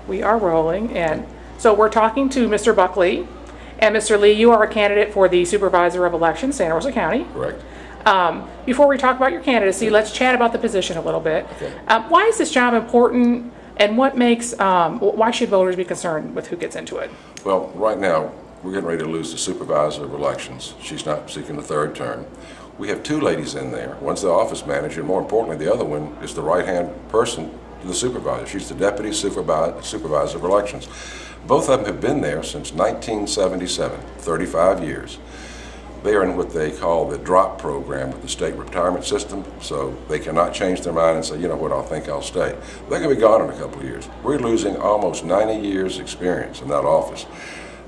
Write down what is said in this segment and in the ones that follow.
We are rolling, and so we're talking to Mr. Buckley. And Mr. Lee, you are a candidate for the Supervisor of Elections, Santa Rosa County. Correct. Before we talk about your candidacy, let's chat about the position a little bit. Okay. Why is this job important, and what makes, why should voters be concerned with who gets into it? Well, right now, we're getting ready to lose the Supervisor of Elections. She's not seeking a third term. We have two ladies in there. One's the office manager, and more importantly, the other one is the right-hand person to the supervisor. She's the Deputy Supervisor of Elections. Both of them have been there since 1977, 35 years. They are in what they call the drop program with the state retirement system, so they cannot change their mind and say, you know what, I think I'll stay. They're going to be gone in a couple of years. We're losing almost 90 years experience in that office.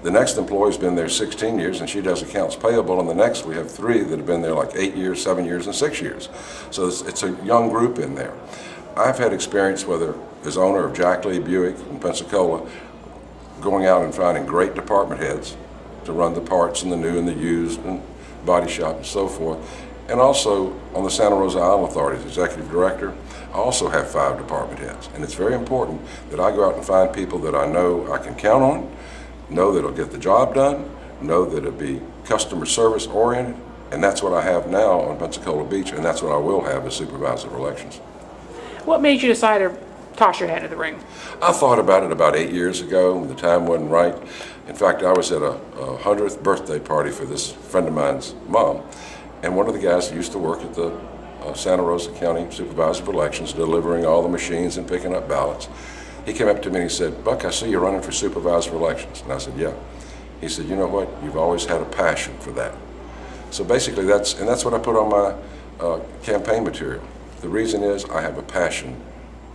The next employee's been there 16 years, and she does accounts payable, and the next we have three that have been there like 8 years, 7 years, and 6 years. So it's a young group in there. I've had experience, whether as owner of Jack Lee Buick in Pensacola, going out and finding great department heads to run the parts and the new and the used and body shop and so forth. And also on the Santa Rosa Island Authority as executive director, I also have 5 department heads. And it's very important that I go out and find people that I know I can count on, know that it'll get the job done, know that it'll be customer service oriented, and that's what I have now on Pensacola Beach, and that's what I will have as Supervisor of Elections. What made you decide to toss your hat in the ring? I thought about it about 8 years ago. The time wasn't right. In fact, I was at a 100th birthday party for this friend of mine's mom, and one of the guys that used to work at the Santa Rosa County Supervisor of Elections, delivering all the machines and picking up ballots, he came up to me and he said, "Buck, I see you're running for Supervisor of Elections." And I said, "Yeah." He said, "You know what? You've always had a passion for that." So basically that's what I put on my campaign material. The reason is I have a passion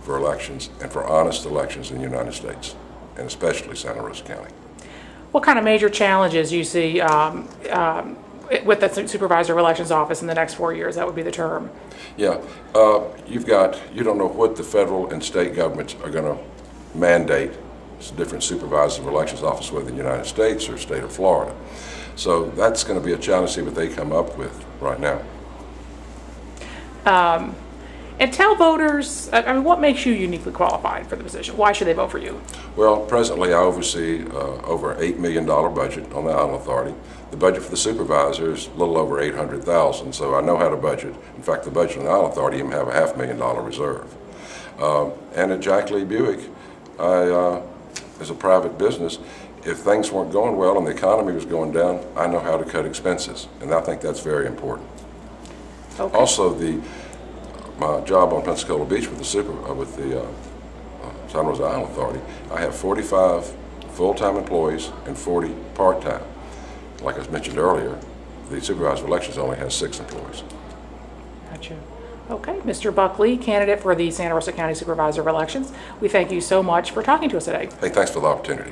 for elections and for honest elections in the United States, and especially Santa Rosa County. What kind of major challenges you see with the Supervisor of Elections office in the next 4 years? That would be the term. Yeah, you don't know what the federal and state governments are going to mandate. It's a different Supervisor of Elections office, whether in the United States or state of Florida. So that's going to be a challenge to see what they come up with right now. And tell voters, I mean, what makes you uniquely qualified for the position? Why should they vote for you? Well, presently I oversee over an $8 million budget on the Island Authority. The budget for the supervisor is a little over $800,000, so I know how to budget. In fact, the budget on the Island Authority even have a $500,000 reserve. And at Jack Lee Buick, as a private business, if things weren't going well and the economy was going down, I know how to cut expenses, and I think that's very important. Okay. Also, my job on Pensacola Beach with the Santa Rosa Island Authority, I have 45 full-time employees and 40 part-time. Like I mentioned earlier, the Supervisor of Elections only has 6 employees. Gotcha. Okay, Mr. Buckley, candidate for the Santa Rosa County Supervisor of Elections, we thank you so much for talking to us today. Hey, thanks for the opportunity.